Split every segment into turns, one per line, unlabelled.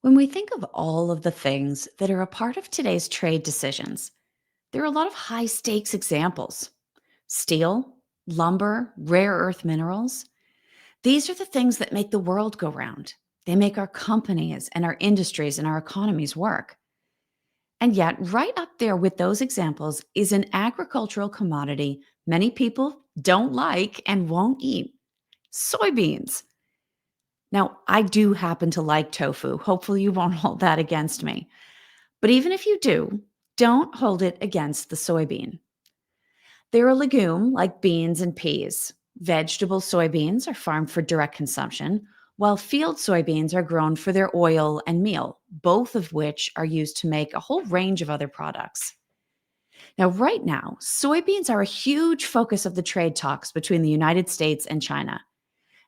When we think of all of the things that are a part of today's trade decisions, there are a lot of high stakes examples. Steel, lumber, rare earth minerals. These are the things that make the world go round. They make our companies and our industries and our economies work. And yet, right up there with those examples is an agricultural commodity many people don't like and won't eat: soybeans. Now, I do happen to like tofu. Hopefully, you won't hold that against me. But even if you do, don't hold it against the soybean. They're a legume like beans and peas. Vegetable soybeans are farmed for direct consumption, while field soybeans are grown for their oil and meal, both of which are used to make a whole range of other products. Now, right now, soybeans are a huge focus of the trade talks between the United States and China.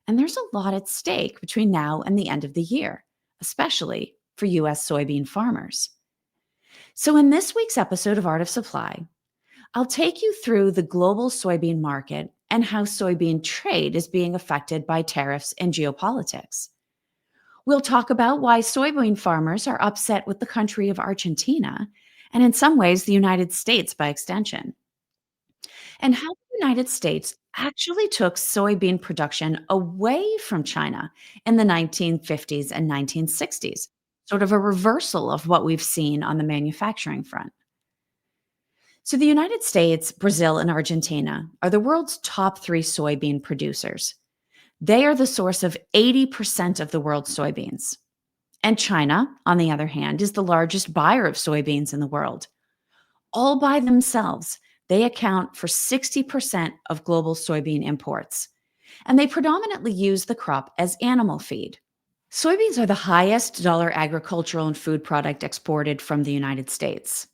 And there's a lot at stake between now and the end of the year, especially for US soybean farmers. So, in this week's episode of Art of Supply, I'll take you through the global soybean market and how soybean trade is being affected by tariffs and geopolitics. We'll talk about why soybean farmers are upset with the country of Argentina, and in some ways, the United States by extension, and how the United States actually took soybean production away from China in the 1950s and 1960s, sort of a reversal of what we've seen on the manufacturing front. So, the United States, Brazil, and Argentina are the world's top three soybean producers. They are the source of 80% of the world's soybeans. And China, on the other hand, is the largest buyer of soybeans in the world. All by themselves, they account for 60% of global soybean imports. And they predominantly use the crop as animal feed. Soybeans are the highest dollar agricultural and food product exported from the United States.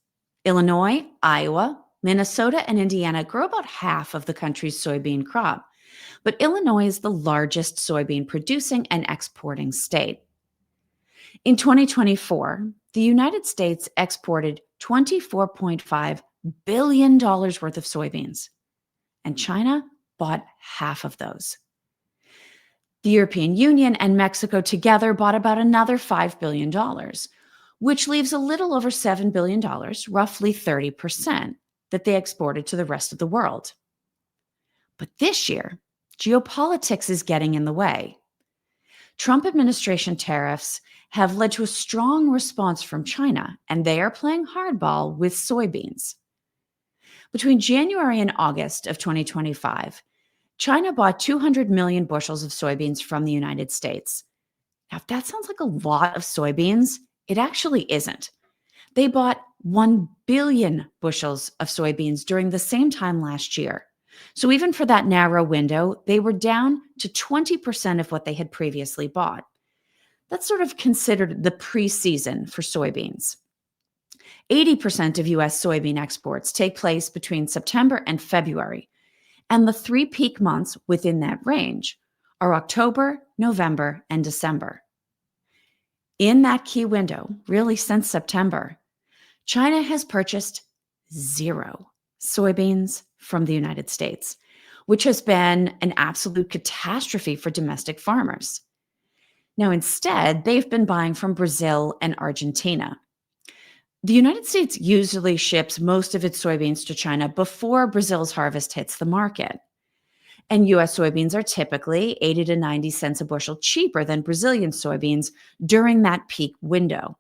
Illinois, Iowa, Minnesota, and Indiana grow about half of the country's soybean crop, but Illinois is the largest soybean producing and exporting state. In 2024, the United States exported $24.5 billion worth of soybeans, and China bought half of those. The European Union and Mexico together bought about another $5 billion, which leaves a little over $7 billion, roughly 30%, that they exported to the rest of the world. But this year, geopolitics is getting in the way. Trump administration tariffs have led to a strong response from China, and they are playing hardball with soybeans. Between January and August of 2025, China bought 200 million bushels of soybeans from the United States. Now, if that sounds like a lot of soybeans, it actually isn't. They bought 1 billion bushels of soybeans during the same time last year. So even for that narrow window, they were down to 20% of what they had previously bought. That's sort of considered the preseason for soybeans. 80% of US soybean exports take place between September and February, and the three peak months within that range are October, November, and December. In that key window, really since September, China has purchased zero soybeans from the United States, which has been an absolute catastrophe for domestic farmers. Now, instead, they've been buying from Brazil and Argentina. The United States usually ships most of its soybeans to China before Brazil's harvest hits the market. And US soybeans are typically 80 to 90 cents a bushel cheaper than Brazilian soybeans during that peak window.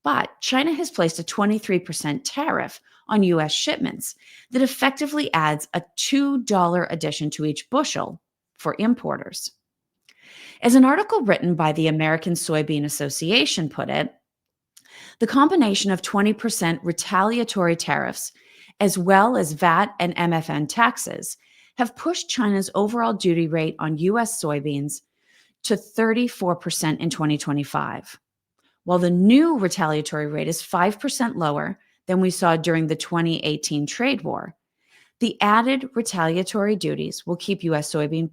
But China has placed a 23% tariff on US shipments that effectively adds a $2 addition to each bushel for importers. As an article written by the American Soybean Association put it, the combination of 20% retaliatory tariffs, as well as VAT and MFN taxes, have pushed China's overall duty rate on US soybeans to 34% in 2025. While the new retaliatory rate is 5% lower than we saw during the 2018 trade war, the added retaliatory duties will keep US soybean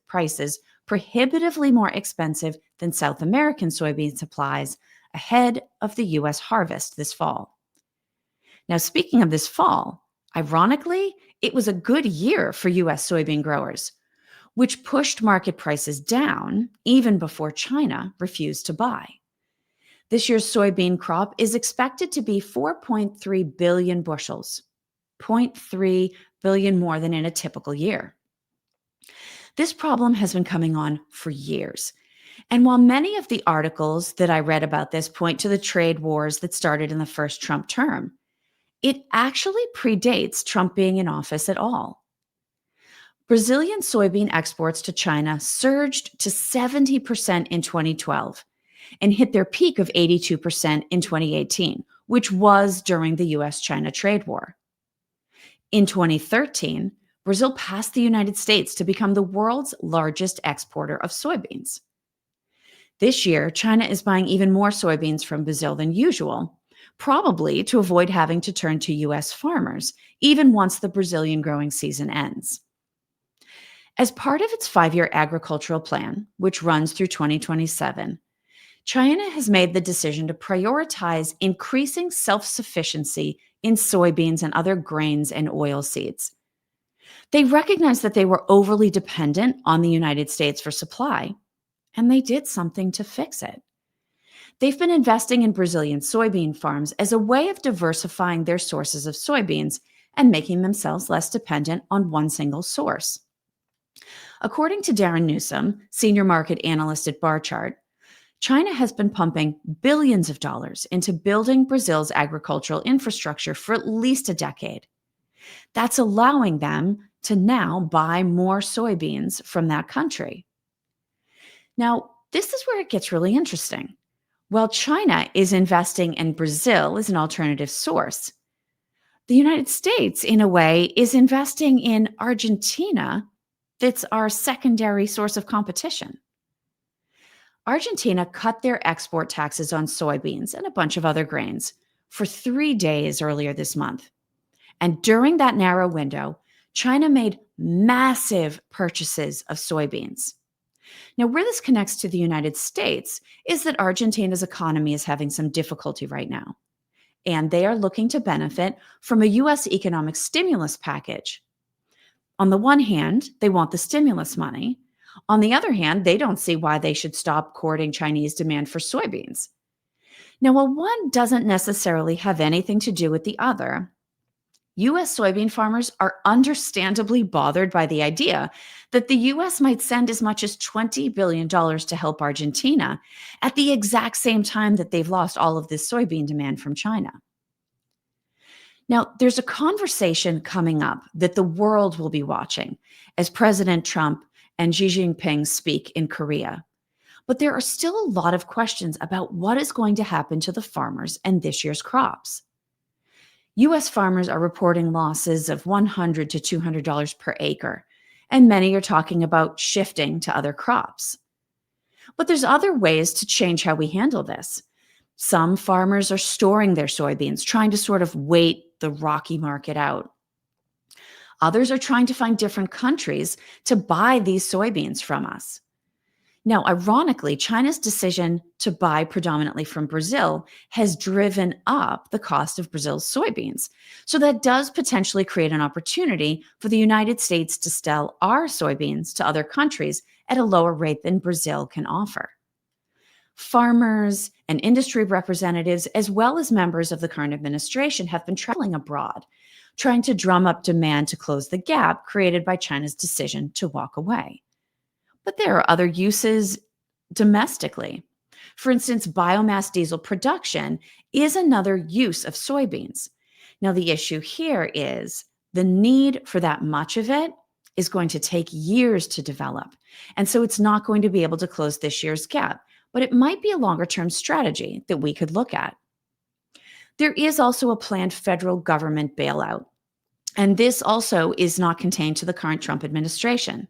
prices prohibitively more expensive than South American soybean supplies ahead of the US harvest this fall. Now, speaking of this fall, ironically, it was a good year for US soybean growers, which pushed market prices down even before China refused to buy. This year's soybean crop is expected to be 4.3 billion bushels, zero point 0.3 billion more than in a typical year. This problem has been coming on for years. And while many of the articles that I read about this point to the trade wars that started in the first Trump term, it actually predates Trump being in office at all. Brazilian soybean exports to China surged to 70% in 2012 and hit their peak of 82% in 2018, which was during the US China trade war. In 2013, Brazil passed the United States to become the world's largest exporter of soybeans. This year, China is buying even more soybeans from Brazil than usual, probably to avoid having to turn to US farmers, even once the Brazilian growing season ends. As part of its 5-year agricultural plan, which runs through 2027, China has made the decision to prioritize increasing self-sufficiency in soybeans and other grains and oilseeds. They recognized that they were overly dependent on the United States for supply, and they did something to fix it. They've been investing in Brazilian soybean farms as a way of diversifying their sources of soybeans and making themselves less dependent on one single source. According to Darren Newsom, senior market analyst at Barchart, China has been pumping billions of dollars into building Brazil's agricultural infrastructure for at least a decade. That's allowing them to now buy more soybeans from that country. Now, this is where it gets really interesting. While China is investing in Brazil as an alternative source, the United States, in a way, is investing in Argentina. That's our secondary source of competition. Argentina cut their export taxes on soybeans and a bunch of other grains for 3 days earlier this month. And during that narrow window, China made massive purchases of soybeans. Now, where this connects to the United States is that Argentina's economy is having some difficulty right now, and they are looking to benefit from a U.S. economic stimulus package. On the one hand, they want the stimulus money. On the other hand, they don't see why they should stop courting Chinese demand for soybeans. Now, while one doesn't necessarily have anything to do with the other, U.S. soybean farmers are understandably bothered by the idea that the U.S. might send as much as $20 billion to help Argentina at the exact same time that they've lost all of this soybean demand from China. Now, there's a conversation coming up that the world will be watching as President Trump and Xi Jinping speak in Korea. But there are still a lot of questions about what is going to happen to the farmers and this year's crops. U.S. farmers are reporting losses of $100 to $200 per acre, and many are talking about shifting to other crops. But there's other ways to change how we handle this. Some farmers are storing their soybeans, trying to sort of wait the rocky market out. Others are trying to find different countries to buy these soybeans from us. Now, ironically, China's decision to buy predominantly from Brazil has driven up the cost of Brazil's soybeans. So that does potentially create an opportunity for the United States to sell our soybeans to other countries at a lower rate than Brazil can offer. Farmers and industry representatives, as well as members of the current administration, have been traveling abroad, trying to drum up demand to close the gap created by China's decision to walk away. But there are other uses domestically. For instance, biomass diesel production is another use of soybeans. Now, the issue here is the need for that much of it is going to take years to develop. And so it's not going to be able to close this year's gap, but it might be a longer-term strategy that we could look at. There is also a planned federal government bailout, and this also is not contained to the current Trump administration.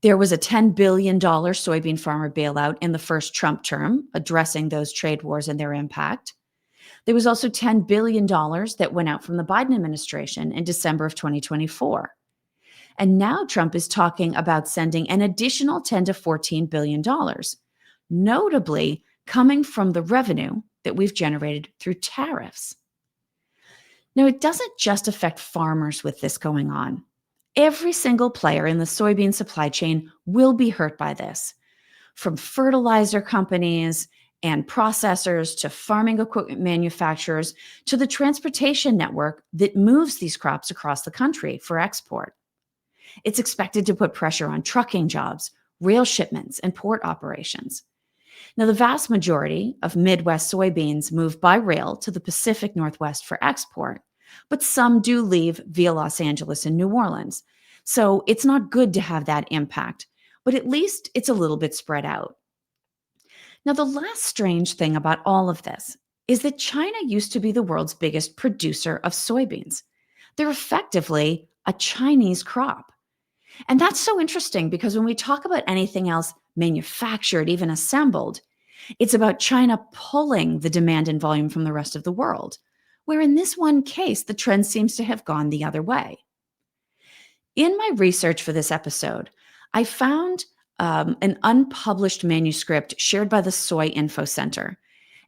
There was a $10 billion soybean farmer bailout in the first Trump term, addressing those trade wars and their impact. There was also $10 billion that went out from the Biden administration in December of 2024. And now Trump is talking about sending an additional $10 to $14 billion, notably coming from the revenue that we've generated through tariffs. Now, it doesn't just affect farmers with this going on. Every single player in the soybean supply chain will be hurt by this, from fertilizer companies and processors to farming equipment manufacturers to the transportation network that moves these crops across the country for export. It's expected to put pressure on trucking jobs, rail shipments, and port operations. Now, the vast majority of Midwest soybeans move by rail to the Pacific Northwest for export, but some do leave via Los Angeles and New Orleans. So it's not good to have that impact, but at least it's a little bit spread out. Now, the last strange thing about all of this is that China used to be the world's biggest producer of soybeans. They're effectively a Chinese crop. And that's so interesting because when we talk about anything else manufactured, even assembled, it's about China pulling the demand and volume from the rest of the world, where in this one case, the trend seems to have gone the other way. In my research for this episode, I found an unpublished manuscript shared by the Soy Info Center.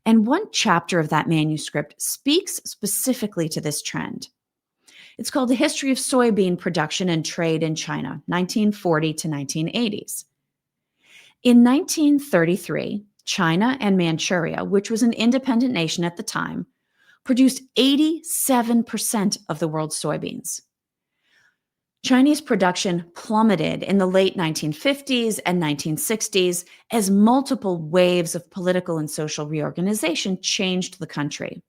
And one chapter of that manuscript speaks specifically to this trend. It's called The History of Soybean Production and Trade in China, 1940 to 1980s. In 1933, China and Manchuria, which was an independent nation at the time, produced 87% of the world's soybeans. Chinese production plummeted in the late 1950s and 1960s as multiple waves of political and social reorganization changed the country.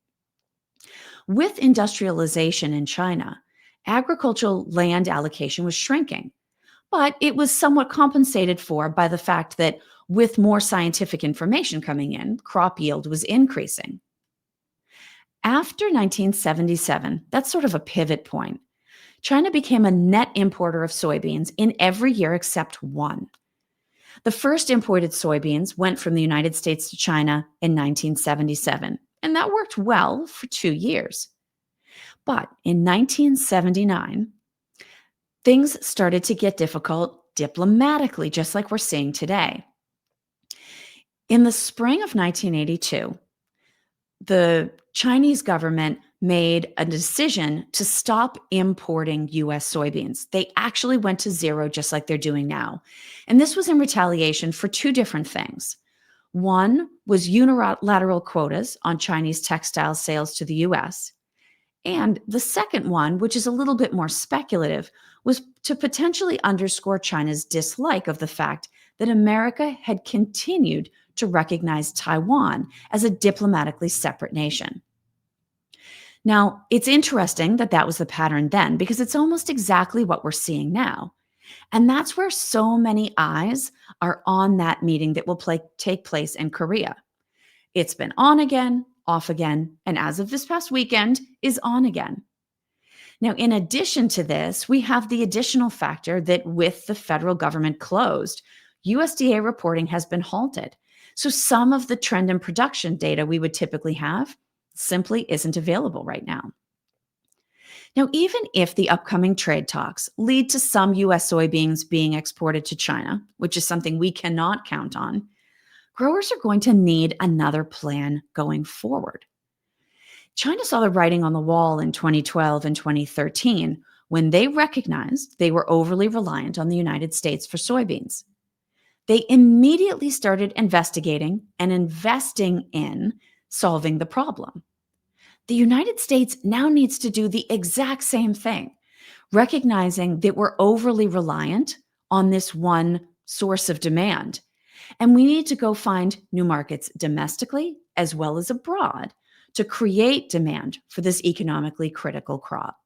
With industrialization in China, agricultural land allocation was shrinking, but it was somewhat compensated for by the fact that with more scientific information coming in, crop yield was increasing. After 1977, that's sort of a pivot point. China became a net importer of soybeans in every year except one. The first imported soybeans went from the United States to China in 1977, and that worked well for 2 years. But in 1979, things started to get difficult diplomatically, just like we're seeing today. In the spring of 1982, the Chinese government made a decision to stop importing US soybeans. They actually went to zero, just like they're doing now. And this was in retaliation for two different things. One was unilateral quotas on Chinese textile sales to the US. And the second one, which is a little bit more speculative, was to potentially underscore China's dislike of the fact that America had continued to recognize Taiwan as a diplomatically separate nation. Now, it's interesting that that was the pattern then because it's almost exactly what we're seeing now. And that's where so many eyes are on that meeting that will take place in Korea. It's been on again, off again, and as of this past weekend, is on again. Now, in addition to this, we have the additional factor that with the federal government closed, USDA reporting has been halted. So some of the trend and production data we would typically have simply isn't available right now. Now, even if the upcoming trade talks lead to some US soybeans being exported to China, which is something we cannot count on, growers are going to need another plan going forward. China saw the writing on the wall in 2012 and 2013 when they recognized they were overly reliant on the United States for soybeans. They immediately started investigating and investing in solving the problem. The United States now needs to do the exact same thing, recognizing that we're overly reliant on this one source of demand. And we need to go find new markets domestically as well as abroad to create demand for this economically critical crop.